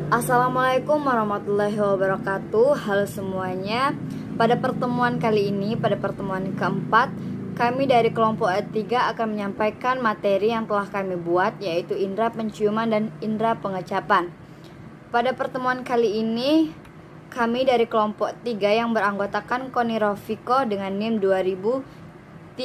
Assalamualaikum warahmatullahi wabarakatuh. Halo semuanya. Pada pertemuan kali ini, pada pertemuan keempat, kami dari kelompok E3 akan menyampaikan materi yang telah kami buat, yaitu indera penciuman dan indera pengecapan. Pada pertemuan kali ini, kami dari kelompok 3 yang beranggotakan Koni Rofiko dengan NIM 203021,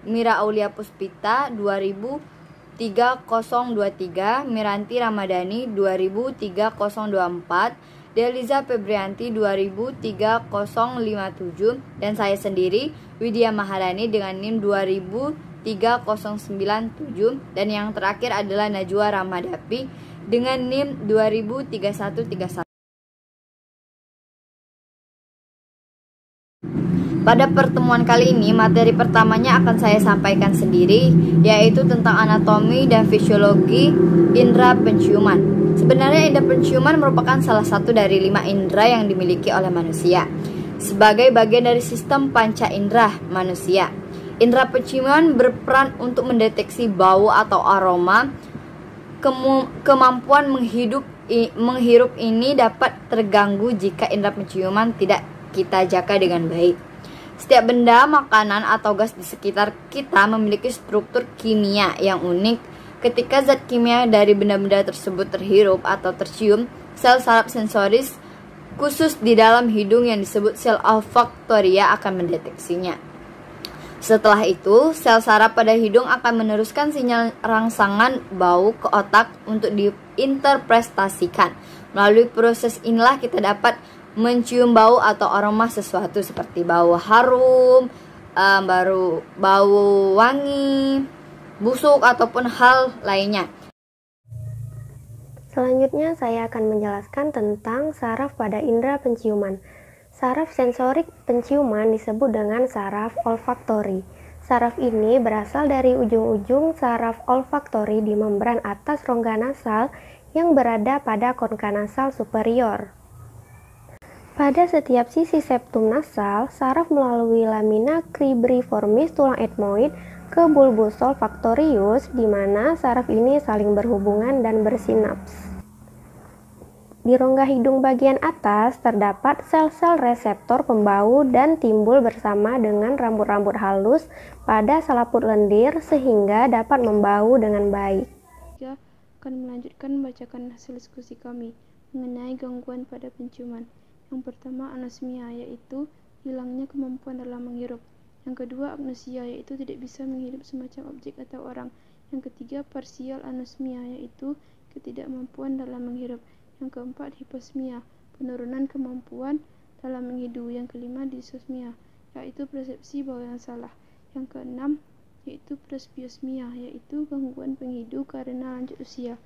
Mira Aulia Puspita 203023, Miranti Ramadhani 203024, Deliza Febrianti 203057, dan saya sendiri Widya Maharani dengan NIM 203097, dan yang terakhir adalah Najwa Ramadapi dengan NIM 203131. Pada pertemuan kali ini, materi pertamanya akan saya sampaikan sendiri, yaitu tentang anatomi dan fisiologi indera penciuman. Sebenarnya indera penciuman merupakan salah satu dari 5 indera yang dimiliki oleh manusia, sebagai bagian dari sistem panca indera manusia. Indera penciuman berperan untuk mendeteksi bau atau aroma. Kemampuan menghirup ini dapat terganggu jika indera penciuman tidak kita jaga dengan baik. Setiap benda, makanan, atau gas di sekitar kita memiliki struktur kimia yang unik. Ketika zat kimia dari benda-benda tersebut terhirup atau tercium, sel saraf sensoris khusus di dalam hidung yang disebut sel olfaktoria akan mendeteksinya. Setelah itu, sel saraf pada hidung akan meneruskan sinyal rangsangan bau ke otak untuk diinterpretasikan. Melalui proses inilah kita dapat mencium bau atau aroma sesuatu seperti bau harum, bau wangi, busuk, ataupun hal lainnya. Selanjutnya saya akan menjelaskan tentang saraf pada indera penciuman. Saraf sensorik penciuman disebut dengan saraf olfaktori. Saraf ini berasal dari ujung-ujung saraf olfaktori di membran atas rongga nasal yang berada pada konka nasal superior. Pada setiap sisi septum nasal, saraf melalui lamina cribriformis tulang etmoid ke bulbus olfaktorius, di mana saraf ini saling berhubungan dan bersinaps. Di rongga hidung bagian atas terdapat sel-sel reseptor pembau dan timbul bersama dengan rambut-rambut halus pada selaput lendir sehingga dapat membau dengan baik. Kita akan melanjutkan membacakan hasil diskusi kami mengenai gangguan pada penciuman. Yang pertama, anosmia, yaitu hilangnya kemampuan dalam menghirup. Yang kedua, agnosia, yaitu tidak bisa menghirup semacam objek atau orang. Yang ketiga, parsial anosmia, yaitu ketidakmampuan dalam menghirup. Yang keempat, hiposmia, penurunan kemampuan dalam menghidu. Yang kelima, disosmia, yaitu persepsi bau yang salah. Yang keenam, yaitu presbiosmia, yaitu gangguan penghidu karena lanjut usia.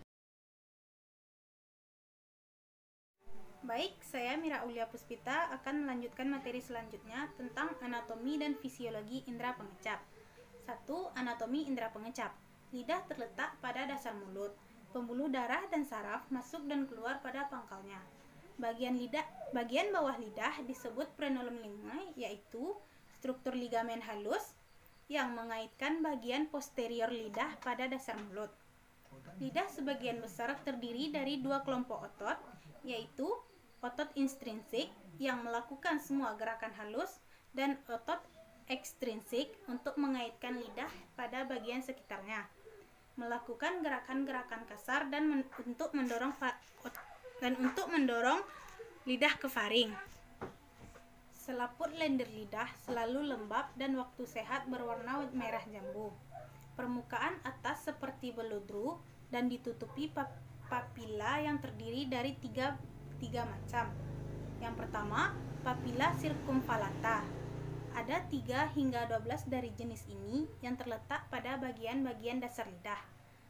Baik, saya Mira Aulia Puspita akan melanjutkan materi selanjutnya tentang anatomi dan fisiologi indera pengecap. 1. Anatomi indera pengecap. Lidah terletak pada dasar mulut. Pembuluh darah dan saraf masuk dan keluar pada pangkalnya. Bagian bawah lidah disebut frenulum linguae, yaitu struktur ligamen halus yang mengaitkan bagian posterior lidah pada dasar mulut. Lidah sebagian besar terdiri dari 2 kelompok otot, yaitu otot intrinsik yang melakukan semua gerakan halus dan otot ekstrinsik untuk mengaitkan lidah pada bagian sekitarnya, melakukan gerakan-gerakan kasar dan untuk mendorong lidah ke faring. Selaput lendir lidah selalu lembab dan waktu sehat berwarna merah jambu. Permukaan atas seperti velodru dan ditutupi papila yang terdiri dari tiga macam. Yang pertama, papila circumvallata. Ada 3 hingga 12 dari jenis ini yang terletak pada bagian-bagian dasar lidah.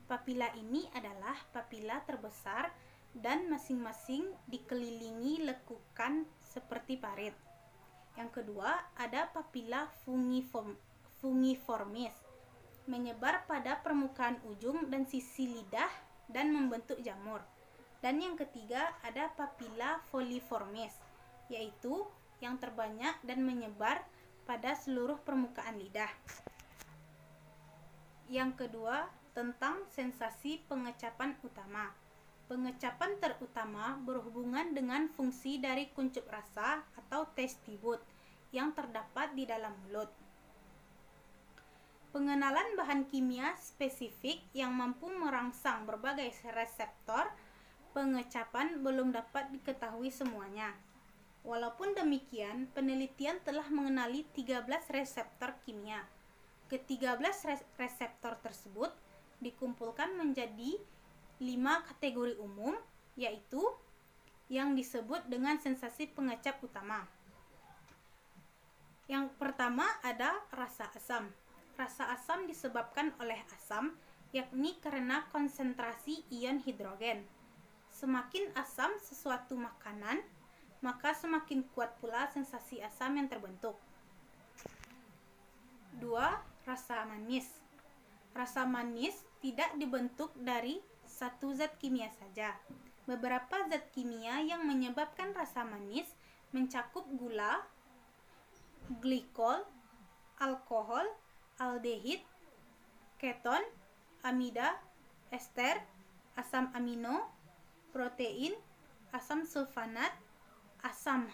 Papila ini adalah papila terbesar dan masing-masing dikelilingi lekukan seperti parit. Yang kedua, ada papila fungiformis, menyebar pada permukaan ujung dan sisi lidah dan membentuk jamur. Dan yang ketiga, ada papila foliformis, yaitu yang terbanyak dan menyebar pada seluruh permukaan lidah. Yang kedua, tentang sensasi pengecapan utama. Pengecapan terutama berhubungan dengan fungsi dari kuncup rasa atau taste bud yang terdapat di dalam mulut. Pengenalan bahan kimia spesifik yang mampu merangsang berbagai reseptor pengecapan belum dapat diketahui semuanya. Walaupun demikian, penelitian telah mengenali 13 reseptor kimia. Ke-13 reseptor tersebut dikumpulkan menjadi 5 kategori umum, yaitu yang disebut dengan sensasi pengecap utama. Yang pertama ada rasa asam. Rasa asam disebabkan oleh asam, yakni karena konsentrasi ion hidrogen. Semakin asam sesuatu makanan, maka semakin kuat pula sensasi asam yang terbentuk. 2. Rasa manis. Rasa manis tidak dibentuk dari satu zat kimia saja. Beberapa zat kimia yang menyebabkan rasa manis mencakup gula, glikol, alkohol, aldehid, keton, amida, ester, asam amino, protein, asam sulfanat, asam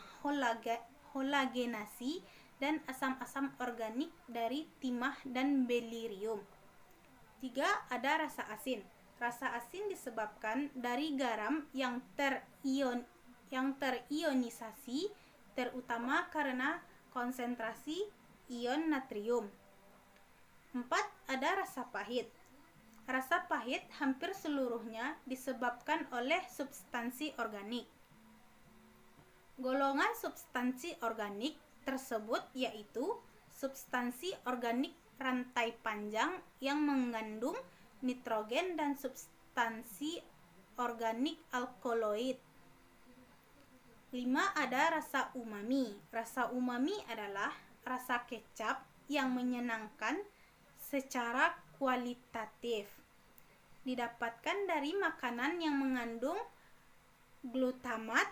halogenasi, dan asam-asam organik dari timah dan berilium. 3. Ada rasa asin. Rasa asin disebabkan dari garam yang terionisasi, terutama karena konsentrasi ion natrium. 4. Ada rasa pahit. Rasa pahit hampir seluruhnya disebabkan oleh substansi organik. Golongan substansi organik tersebut yaitu substansi organik rantai panjang yang mengandung nitrogen dan substansi organik alkaloid. 5. Ada rasa umami. Rasa umami adalah rasa kecap yang menyenangkan secara kualitatif. Didapatkan dari makanan yang mengandung glutamat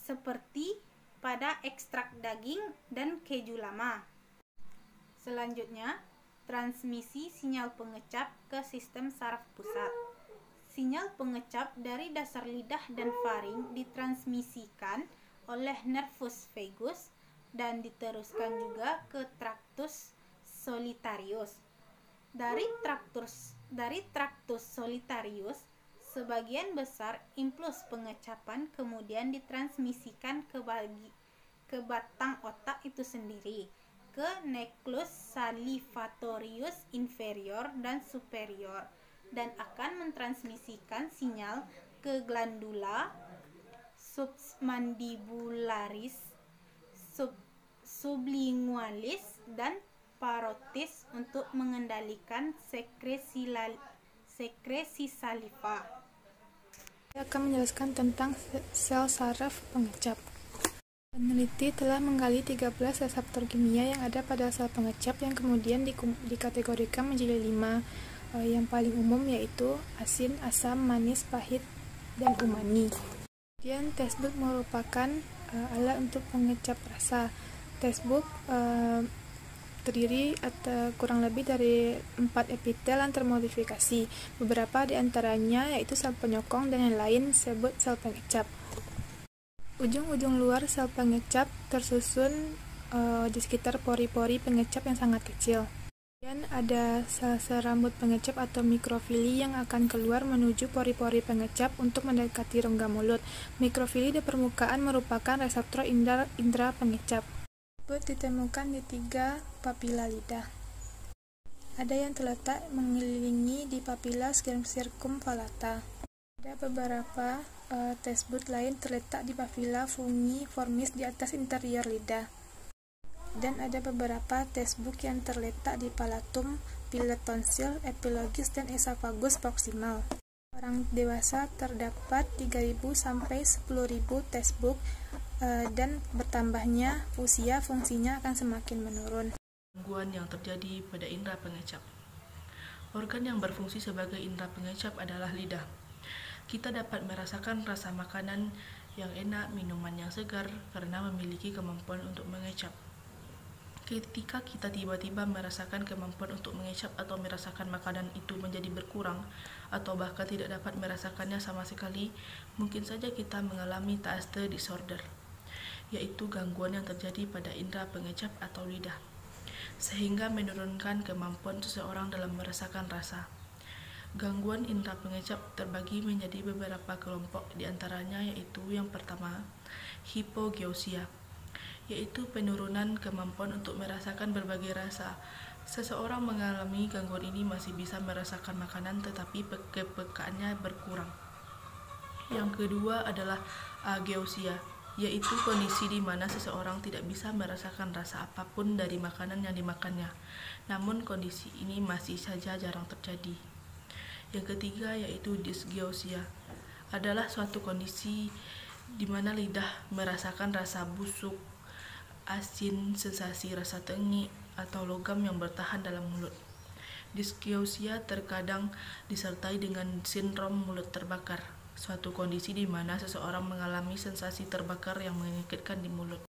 seperti pada ekstrak daging dan keju lama. Selanjutnya, transmisi sinyal pengecap ke sistem saraf pusat. Sinyal pengecap dari dasar lidah dan faring ditransmisikan oleh nervus vagus dan diteruskan juga ke tractus solitarius. Dari tractus solitarius, sebagian besar impuls pengecapan kemudian ditransmisikan ke batang otak itu sendiri, ke nucleus salivatorius inferior dan superior, dan akan mentransmisikan sinyal ke glandula submandibularis, sublingualis, dan parotis untuk mengendalikan sekresi saliva. Saya akan menjelaskan tentang sel saraf pengecap. Peneliti telah menggali 13 reseptor kimia yang ada pada sel pengecap yang kemudian dikategorikan menjadi 5 yang paling umum, yaitu asin, asam, manis, pahit, dan umami. Kemudian taste bud merupakan alat untuk pengecap rasa. Taste bud terdiri atau kurang lebih dari 4 epitel yang termodifikasi. Beberapa di antaranya yaitu sel penyokong dan yang lain disebut sel pengecap. Ujung-ujung luar sel pengecap tersusun di sekitar pori-pori pengecap yang sangat kecil. Kemudian ada sel-sel rambut pengecap atau mikrofili yang akan keluar menuju pori-pori pengecap untuk mendekati rongga mulut. Mikrofili di permukaan merupakan reseptor indera pengecap. Ditemukan di 3 papila lidah. Ada yang terletak mengelilingi di papila circumvallata. Ada beberapa taste bud lain terletak di papila fungiformis di atas interior lidah. Dan ada beberapa taste bud yang terletak di palatum, pilar tonsil, epilogus, dan esophagus proksimal. Orang dewasa terdapat 3.000 sampai 10.000 taste bud dan bertambahnya usia fungsinya akan semakin menurun. Gangguan yang terjadi pada indera pengecap. Organ yang berfungsi sebagai indera pengecap adalah lidah. Kita dapat merasakan rasa makanan yang enak, minuman yang segar karena memiliki kemampuan untuk mengecap. Ketika kita tiba-tiba merasakan kemampuan untuk mengecap atau merasakan makanan itu menjadi berkurang, atau bahkan tidak dapat merasakannya sama sekali, mungkin saja kita mengalami taste disorder, yaitu gangguan yang terjadi pada indera pengecap atau lidah, sehingga menurunkan kemampuan seseorang dalam merasakan rasa. Gangguan indera pengecap terbagi menjadi beberapa kelompok, diantaranya yaitu yang pertama, hipogeusia, yaitu penurunan kemampuan untuk merasakan berbagai rasa. Seseorang mengalami gangguan ini masih bisa merasakan makanan, tetapi kepekaannya berkurang. Yang kedua adalah ageusia, yaitu kondisi di mana seseorang tidak bisa merasakan rasa apapun dari makanan yang dimakannya. Namun kondisi ini masih saja jarang terjadi. Yang ketiga yaitu dysgeusia, adalah suatu kondisi di mana lidah merasakan rasa busuk, asin, sensasi rasa tengik, atau logam yang bertahan dalam mulut. Dysgeusia terkadang disertai dengan sindrom mulut terbakar, suatu kondisi di mana seseorang mengalami sensasi terbakar yang menyakitkan di mulut.